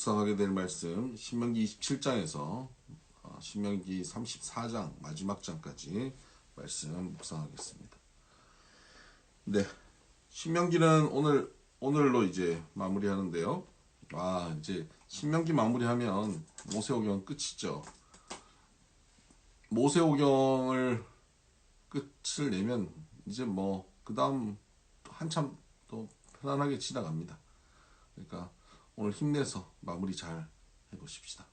묵상하게 될 말씀 신명기 27장에서 신명기 34장 마지막 장까지 말씀 묵상하겠습니다. 네, 신명기는 오늘로 이제 마무리하는데요. 이제 신명기 마무리하면 모세오경 끝이죠. 모세오경을 끝을 내면 이제 뭐 그 다음 한참 또 편안하게 지나갑니다. 그러니까 오늘 힘내서 마무리 잘 해보십시다.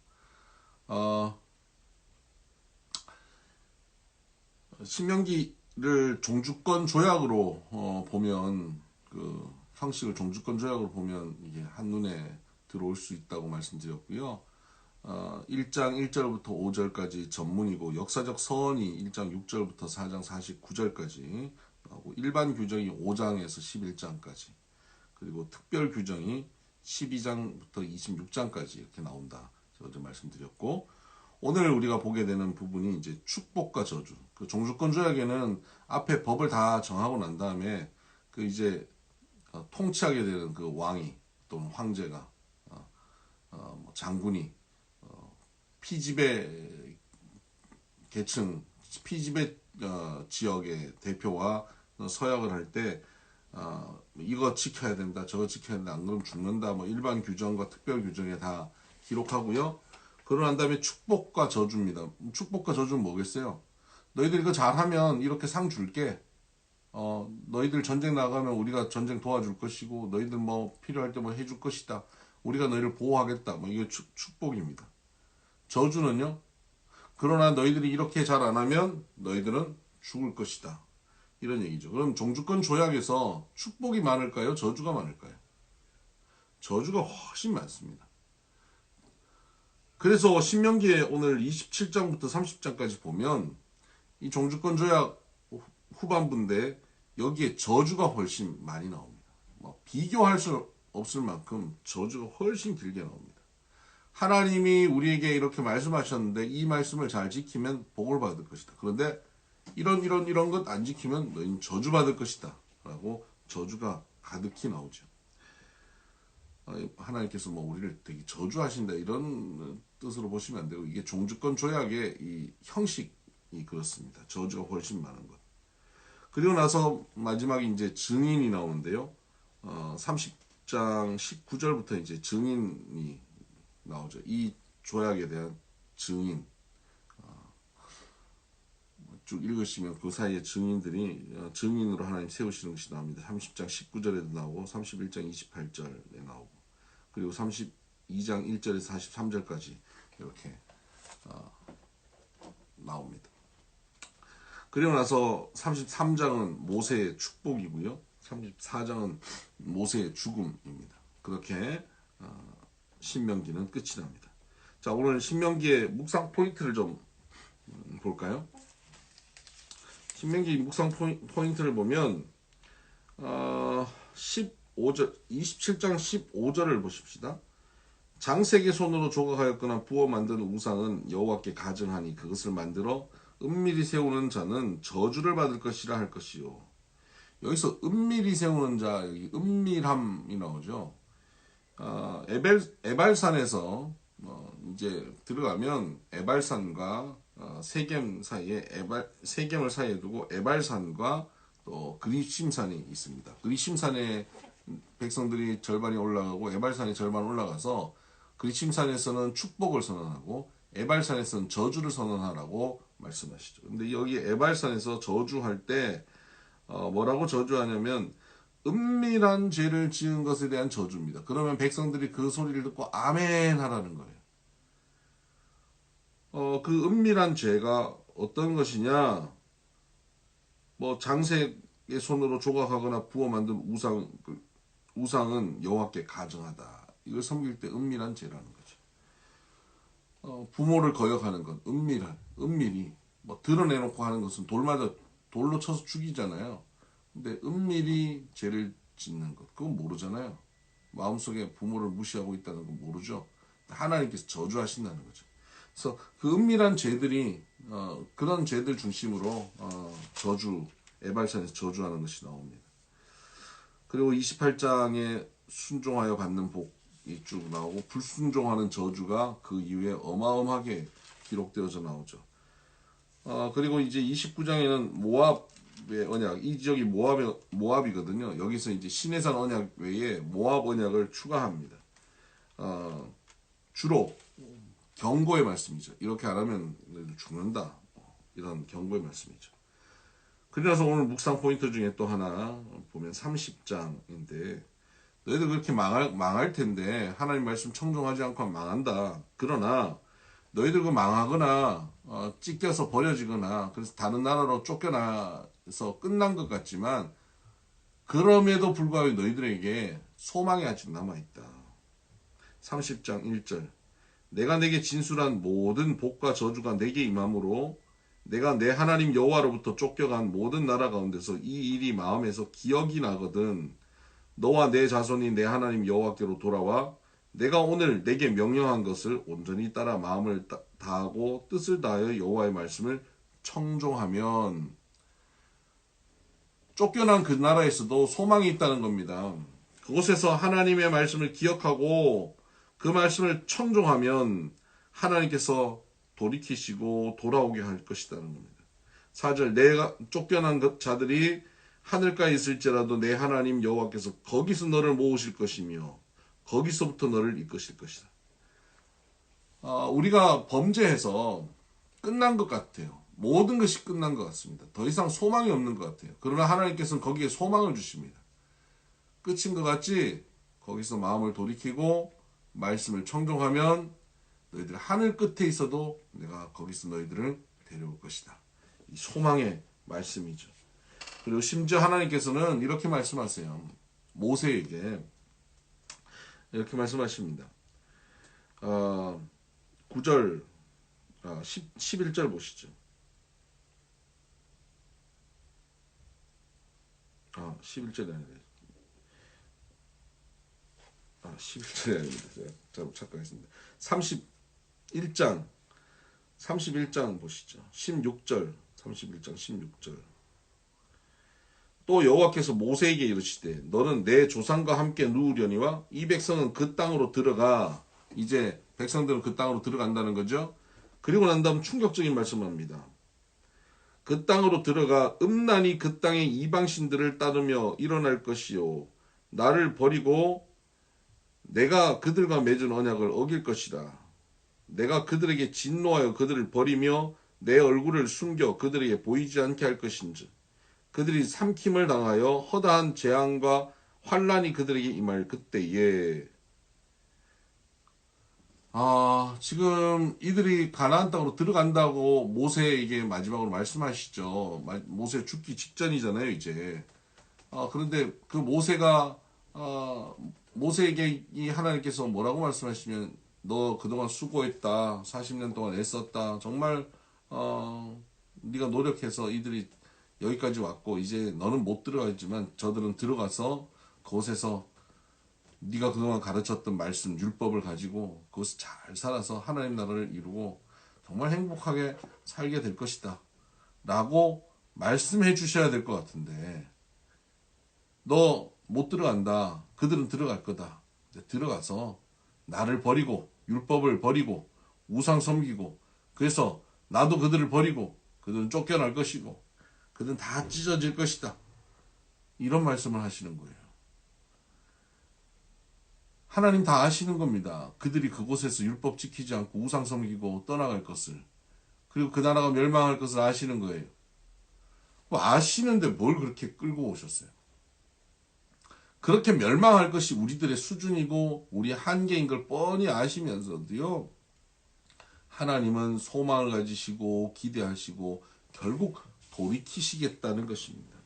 신명기를 종주권 조약으로 보면 그 형식을 종주권 조약으로 보면 이게 한눈에 들어올 수 있다고 말씀드렸고요. 1장 1절부터 5절까지 전문이고 역사적 서원이 1장 6절부터 4장 49절까지 나오고 일반 규정이 5장에서 11장까지 그리고 특별 규정이 12장부터 26장까지 이렇게 나온다. 제가 어제 말씀드렸고 오늘 우리가 보게 되는 부분이 이제 축복과 저주. 그 종주권 조약에는 앞에 법을 다 정하고 난 다음에 그 이제 통치하게 되는 그 왕이 또는 황제가 장군이 피지배 계층, 피지배 지역의 대표와 서약을 할 때 이거 지켜야 된다, 저거 지켜야 된다, 안 그러면 죽는다, 뭐 일반 규정과 특별 규정에 다 기록하고요. 그러고 난 다음에 축복과 저주입니다. 축복과 저주는 뭐겠어요? 너희들 이거 잘하면 이렇게 상 줄게. 너희들 전쟁 나가면 우리가 전쟁 도와줄 것이고, 너희들 뭐 필요할 때 뭐 해줄 것이다. 우리가 너희를 보호하겠다. 뭐 이게 축복입니다. 저주는요? 그러나 너희들이 이렇게 잘 안 하면 너희들은 죽을 것이다. 이런 얘기죠. 그럼 종주권 조약에서 축복이 많을까요? 저주가 많을까요? 저주가 훨씬 많습니다. 그래서 신명기에 오늘 27장부터 30장까지 보면 이 종주권 조약 후반부인데 여기에 저주가 훨씬 많이 나옵니다. 비교할 수 없을 만큼 저주가 훨씬 길게 나옵니다. 하나님이 우리에게 이렇게 말씀하셨는데 이 말씀을 잘 지키면 복을 받을 것이다. 그런데 이런 것 안 지키면 너희는 저주받을 것이다. 라고 저주가 가득히 나오죠. 하나님께서 뭐 우리를 되게 저주하신다 이런 뜻으로 보시면 안 되고 이게 종주권 조약의 이 형식이 그렇습니다. 저주가 훨씬 많은 것. 그리고 나서 마지막에 이제 증인이 나오는데요. 30장 19절부터 이제 증인이 나오죠. 이 조약에 대한 증인. 쭉 읽으시면 그 사이에 증인들이 증인으로 하나님 세우시는 것이 나옵니다. 30장 19절에도 나오고 31장 28절에 나오고 그리고 32장 1절에서 43절까지 이렇게 나옵니다. 그리고 나서 33장은 모세의 축복이고요. 34장은 모세의 죽음입니다. 그렇게 신명기는 끝이 납니다. 자, 오늘 신명기의 묵상 포인트를 좀 볼까요? 신명기 묵상 포인트를 보면 15절, 27장 15절을 보십시다. 장색의 손으로 조각하였거나 부어 만든 우상은 여호와께 가증하니 그것을 만들어 은밀히 세우는 자는 저주를 받을 것이라 할 것이요. 여기서 은밀히 세우는 자, 여기 은밀함이 나오죠. 에발산에서 이제 들어가면 에발산과 세겜 사이에 세겜을 사이에 두고 에발산과 또 그리심산이 있습니다. 그리심산에 백성들이 절반이 올라가고 에발산이 절반 올라가서 그리심산에서는 축복을 선언하고 에발산에서는 저주를 선언하라고 말씀하시죠. 근데 여기 에발산에서 저주할 때 뭐라고 저주하냐면 은밀한 죄를 지은 것에 대한 저주입니다. 그러면 백성들이 그 소리를 듣고 아멘 하라는 거예요. 그 은밀한 죄가 어떤 것이냐? 뭐 장색의 손으로 조각하거나 부어 만든 우상은 여호와께 가증하다. 이걸 섬길 때 은밀한 죄라는 거죠. 부모를 거역하는 것, 은밀히 뭐 드러내놓고 하는 것은 돌로 쳐서 죽이잖아요. 근데 은밀히 죄를 짓는 것, 그건 모르잖아요. 마음속에 부모를 무시하고 있다는 건 모르죠. 하나님께서 저주하신다는 거죠. 그래서 그 은밀한 죄들이 그런 죄들 중심으로 에발산에서 저주하는 것이 나옵니다. 그리고 28장에 순종하여 받는 복, 쭉 나오고 불순종하는 저주가 그 이후에 어마어마하게 기록되어져 나오죠. 그리고 이제 29장에는 모압의 언약, 이 지역이 모압이거든요. 여기서 이제 시내산 언약 외에 모압 언약을 추가합니다. 주로 경고의 말씀이죠. 이렇게 안 하면 너희들 죽는다. 이런 경고의 말씀이죠. 그래서 오늘 묵상 포인트 중에 또 하나 보면 30장인데 너희들 그렇게 망할 텐데 하나님 말씀 청종하지 않고 하면 망한다. 그러나 너희들 그 망하거나 찢겨서 버려지거나 그래서 다른 나라로 쫓겨나서 끝난 것 같지만 그럼에도 불구하고 너희들에게 소망이 아직 남아있다. 30장 1절 내가 내게 진술한 모든 복과 저주가 내게 임함으로 내가 내 하나님 여호와로부터 쫓겨간 모든 나라 가운데서 이 일이 마음에서 기억이 나거든 너와 내 자손이 내 하나님 여호와께로 돌아와 내가 오늘 내게 명령한 것을 온전히 따라 마음을 다하고 뜻을 다하여 여호와의 말씀을 청종하면 쫓겨난 그 나라에서도 소망이 있다는 겁니다. 그곳에서 하나님의 말씀을 기억하고 그 말씀을 청종하면 하나님께서 돌이키시고 돌아오게 할 것이라는 겁니다. 4절 내가 쫓겨난 자들이 하늘가에 있을지라도 내 하나님 여호와께서 거기서 너를 모으실 것이며 거기서부터 너를 이끄실 것이다. 우리가 범죄해서 끝난 것 같아요. 모든 것이 끝난 것 같습니다. 더 이상 소망이 없는 것 같아요. 그러나 하나님께서는 거기에 소망을 주십니다. 끝인 것 같지? 거기서 마음을 돌이키고 말씀을 청종하면 너희들 하늘 끝에 있어도 내가 거기서 너희들을 데려올 것이다. 이 소망의 말씀이죠. 그리고 심지어 하나님께서는 이렇게 말씀하세요. 모세에게 이렇게 말씀하십니다. 9절, 11절 보시죠. 11절이 아니라 11절이 아닙니다. 잘못 착각했습니다. 31장 보시죠. 16절, 31장 16절. 또 여호와께서 모세에게 이르시되 너는 내 조상과 함께 누우려니와 이 백성은 그 땅으로 들어가. 이제 백성들은 그 땅으로 들어간다는 거죠. 그리고 난 다음 충격적인 말씀을 합니다. 그 땅으로 들어가 음란이 그 땅의 이방신들을 따르며 일어날 것이요 나를 버리고 내가 그들과 맺은 언약을 어길 것이라. 내가 그들에게 진노하여 그들을 버리며 내 얼굴을 숨겨 그들에게 보이지 않게 할 것인지 그들이 삼킴을 당하여 허다한 재앙과 환란이 그들에게 임할 그때에 지금 이들이 가나안 땅으로 들어간다고 모세에게 마지막으로 말씀하시죠. 모세 죽기 직전이잖아요, 이제. 그런데 그 모세에게 이 하나님께서 뭐라고 말씀하시면 너 그동안 수고했다. 40년 동안 애썼다. 정말 네가 노력해서 이들이 여기까지 왔고 이제 너는 못 들어가지만 저들은 들어가서 그곳에서 네가 그동안 가르쳤던 말씀, 율법을 가지고 그것을 잘 살아서 하나님 나라를 이루고 정말 행복하게 살게 될 것이다. 라고 말씀해 주셔야 될 것 같은데 너 못 들어간다. 그들은 들어갈 거다. 들어가서 나를 버리고 율법을 버리고 우상 섬기고 그래서 나도 그들을 버리고 그들은 쫓겨날 것이고 그들은 다 찢어질 것이다. 이런 말씀을 하시는 거예요. 하나님 다 아시는 겁니다. 그들이 그곳에서 율법 지키지 않고 우상 섬기고 떠나갈 것을. 그리고 그 나라가 멸망할 것을 아시는 거예요. 아시는데 뭘 그렇게 끌고 오셨어요? 그렇게 멸망할 것이 우리들의 수준이고 우리 한계인 걸 뻔히 아시면서도요. 하나님은 소망을 가지시고 기대하시고 결국 돌이키시겠다는 것입니다.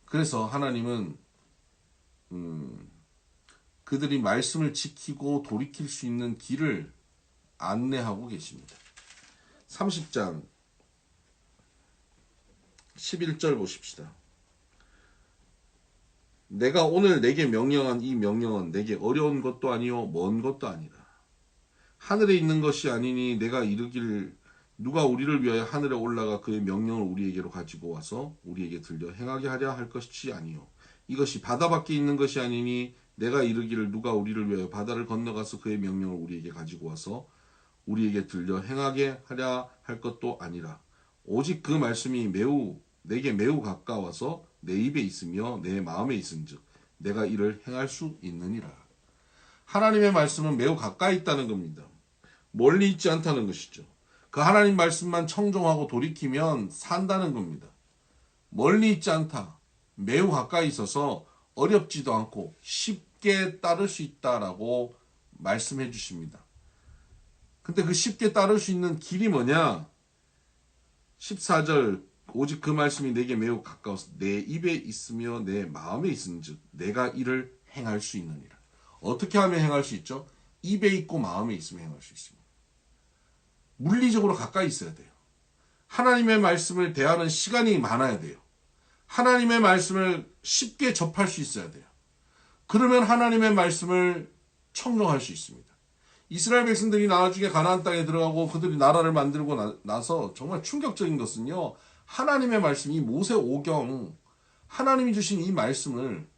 그래서 하나님은 그들이 말씀을 지키고 돌이킬 수 있는 길을 안내하고 계십니다. 30장 11절 보십시다. 내가 오늘 내게 명령한 이 명령은 내게 어려운 것도 아니요 먼 것도 아니라 하늘에 있는 것이 아니니 내가 이르기를 누가 우리를 위하여 하늘에 올라가 그의 명령을 우리에게로 가지고 와서 우리에게 들려 행하게 하려 할 것이 아니요 이것이 바다 밖에 있는 것이 아니니 내가 이르기를 누가 우리를 위하여 바다를 건너가서 그의 명령을 우리에게 가지고 와서 우리에게 들려 행하게 하랴 할 것도 아니라 오직 그 말씀이 내게 매우 가까워서 내 입에 있으며 내 마음에 있은즉 내가 이를 행할 수 있느니라. 하나님의 말씀은 매우 가까이 있다는 겁니다. 멀리 있지 않다는 것이죠. 그 하나님 말씀만 청종하고 돌이키면 산다는 겁니다. 멀리 있지 않다. 매우 가까이 있어서 어렵지도 않고 쉽게 따를 수 있다라고 말씀해 주십니다. 근데 그 쉽게 따를 수 있는 길이 뭐냐? 14절 오직 그 말씀이 내게 매우 가까워서 내 입에 있으며 내 마음에 있은즉 내가 이를 행할 수 있느니라. 어떻게 하면 행할 수 있죠? 입에 있고 마음에 있으면 행할 수 있습니다. 물리적으로 가까이 있어야 돼요. 하나님의 말씀을 대하는 시간이 많아야 돼요. 하나님의 말씀을 쉽게 접할 수 있어야 돼요. 그러면 하나님의 말씀을 청종할 수 있습니다. 이스라엘 백성들이 나중에 가나안 땅에 들어가고 그들이 나라를 만들고 나서 정말 충격적인 것은요. 하나님의 말씀, 이 모세 오경, 하나님이 주신 이 말씀을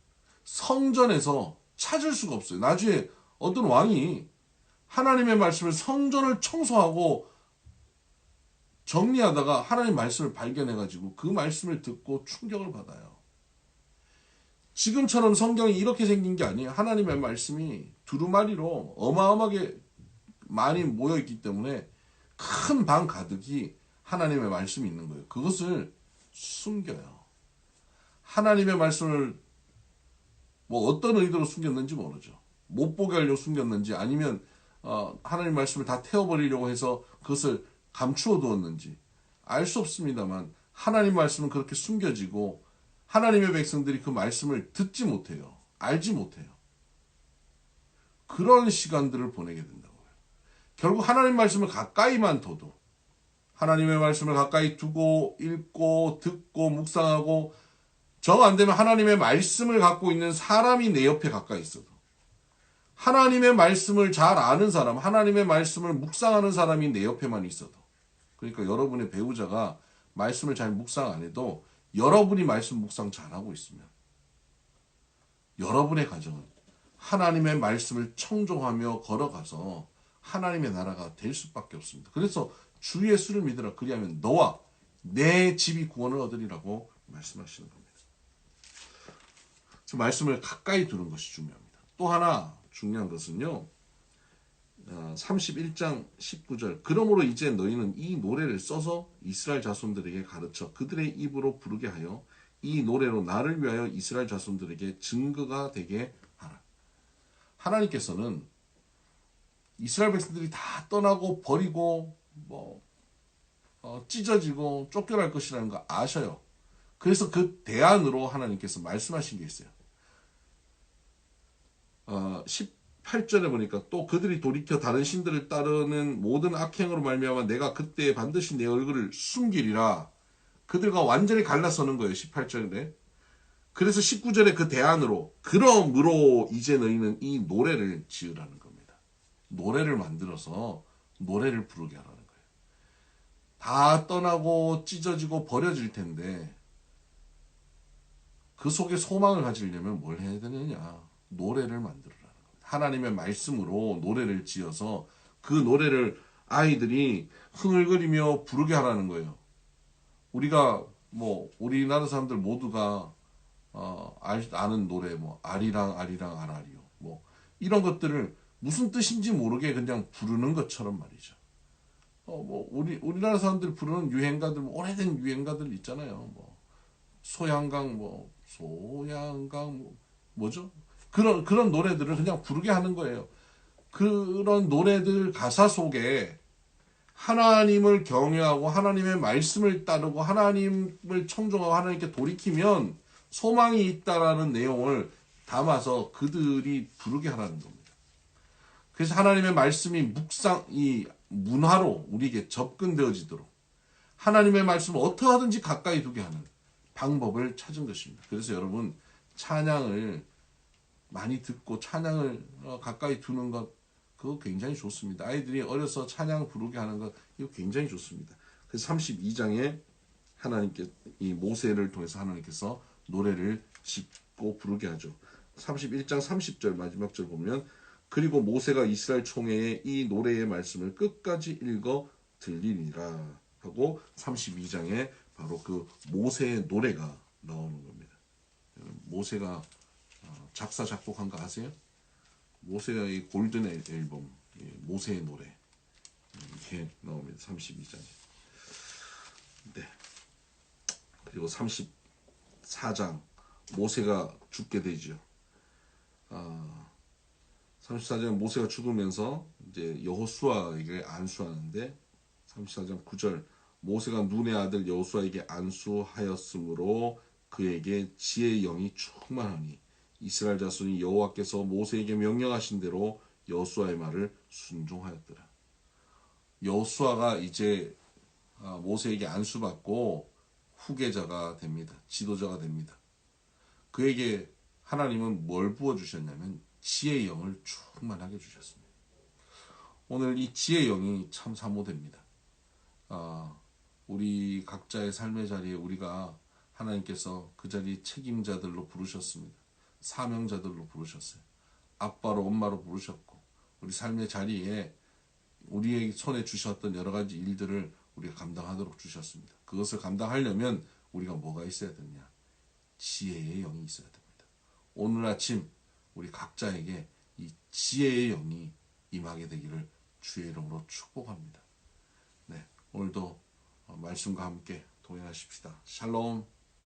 성전에서 찾을 수가 없어요. 나중에 어떤 왕이 하나님의 말씀을 성전을 청소하고 정리하다가 하나님의 말씀을 발견해가지고 그 말씀을 듣고 충격을 받아요. 지금처럼 성경이 이렇게 생긴 게 아니에요. 하나님의 말씀이 두루마리로 어마어마하게 많이 모여있기 때문에 큰 방 가득이 하나님의 말씀이 있는 거예요. 그것을 숨겨요. 하나님의 말씀을 뭐 어떤 의도로 숨겼는지 모르죠. 못 보게 하려고 숨겼는지 아니면 하나님 말씀을 다 태워버리려고 해서 그것을 감추어 두었는지 알 수 없습니다만 하나님 말씀은 그렇게 숨겨지고 하나님의 백성들이 그 말씀을 듣지 못해요. 알지 못해요. 그런 시간들을 보내게 된다고요. 결국 하나님 말씀을 가까이만 둬도 하나님의 말씀을 가까이 두고 읽고 듣고 묵상하고 정 안 되면 하나님의 말씀을 갖고 있는 사람이 내 옆에 가까이 있어도 하나님의 말씀을 잘 아는 사람, 하나님의 말씀을 묵상하는 사람이 내 옆에만 있어도 그러니까 여러분의 배우자가 말씀을 잘 묵상 안 해도 여러분이 말씀 묵상 잘하고 있으면 여러분의 가정은 하나님의 말씀을 청종하며 걸어가서 하나님의 나라가 될 수밖에 없습니다. 그래서 주 예수를 믿으라 그리하면 너와 내 집이 구원을 얻으리라고 말씀하시는 겁니다. 말씀을 가까이 두는 것이 중요합니다. 또 하나 중요한 것은요. 31장 19절 그러므로 이제 너희는 이 노래를 써서 이스라엘 자손들에게 가르쳐 그들의 입으로 부르게 하여 이 노래로 나를 위하여 이스라엘 자손들에게 증거가 되게 하라. 하나님께서는 이스라엘 백성들이 다 떠나고 버리고 찢어지고 쫓겨날 것이라는 거 아셔요. 그래서 그 대안으로 하나님께서 말씀하신 게 있어요. 18절에 보니까 또 그들이 돌이켜 다른 신들을 따르는 모든 악행으로 말미암아 내가 그때 반드시 내 얼굴을 숨기리라. 그들과 완전히 갈라서는 거예요. 18절에. 그래서 19절에 그 대안으로 그러므로 이제 너희는 이 노래를 지으라는 겁니다. 노래를 만들어서 노래를 부르게 하라는 거예요. 다 떠나고 찢어지고 버려질 텐데 그 속에 소망을 가지려면 뭘 해야 되느냐? 노래를 만들어라는 겁니다. 하나님의 말씀으로 노래를 지어서 그 노래를 아이들이 흥얼거리며 부르게 하라는 거예요. 우리가 우리나라 사람들 모두가 아는 노래 아리랑 아리랑 아라리요 이런 것들을 무슨 뜻인지 모르게 그냥 부르는 것처럼 말이죠. 우리나라 사람들 부르는 유행가들 오래된 유행가들 있잖아요. 소양강 소양강 뭐죠? 그런 노래들을 그냥 부르게 하는 거예요. 그런 노래들 가사 속에 하나님을 경외하고 하나님의 말씀을 따르고 하나님을 청종하고 하나님께 돌이키면 소망이 있다라는 내용을 담아서 그들이 부르게 하라는 겁니다. 그래서 하나님의 말씀이 이 문화로 우리에게 접근되어지도록 하나님의 말씀을 어떻게 하든지 가까이 두게 하는 방법을 찾은 것입니다. 그래서 여러분 찬양을 많이 듣고 찬양을 가까이 두는 것 그거 굉장히 좋습니다. 아이들이 어려서 찬양 부르게 하는 것 이거 굉장히 좋습니다. 그래서 32장에 하나님께 이 모세를 통해서 하나님께서 노래를 짓고 부르게 하죠. 31장 30절 마지막 절 보면 그리고 모세가 이스라엘 총회에 이 노래의 말씀을 끝까지 읽어 들리니라 하고 32장에 바로 그 모세의 노래가 나오는 겁니다. 모세가 작사 작곡한 거 아세요? 모세가 이 골든 앨범 모세의 노래 이게 나옵니다. 32장에. 네. 그리고 34장 모세가 죽게 되죠. 34장 모세가 죽으면서 이제 여호수아에게 안수하는데 34장 9절 모세가 눈의 아들 여호수아에게 안수하였으므로 그에게 지혜의 영이 충만하니 이스라엘 자손이 여호와께서 모세에게 명령하신 대로 여호수아의 말을 순종하였더라. 여호수아가 이제 모세에게 안수받고 후계자가 됩니다. 지도자가 됩니다. 그에게 하나님은 뭘 부어주셨냐면 지혜의 영을 충만하게 주셨습니다. 오늘 이 지혜의 영이 참 사모됩니다. 우리 각자의 삶의 자리에 우리가 하나님께서 그 자리 책임자들로 부르셨습니다. 사명자들로 부르셨어요. 아빠로 엄마로 부르셨고 우리 삶의 자리에 우리의 손에 주셨던 여러 가지 일들을 우리가 감당하도록 주셨습니다. 그것을 감당하려면 우리가 뭐가 있어야 되냐? 지혜의 영이 있어야 됩니다. 오늘 아침 우리 각자에게 이 지혜의 영이 임하게 되기를 주의 이름으로 축복합니다. 네, 오늘도 말씀과 함께 동행하십시다. 샬롬.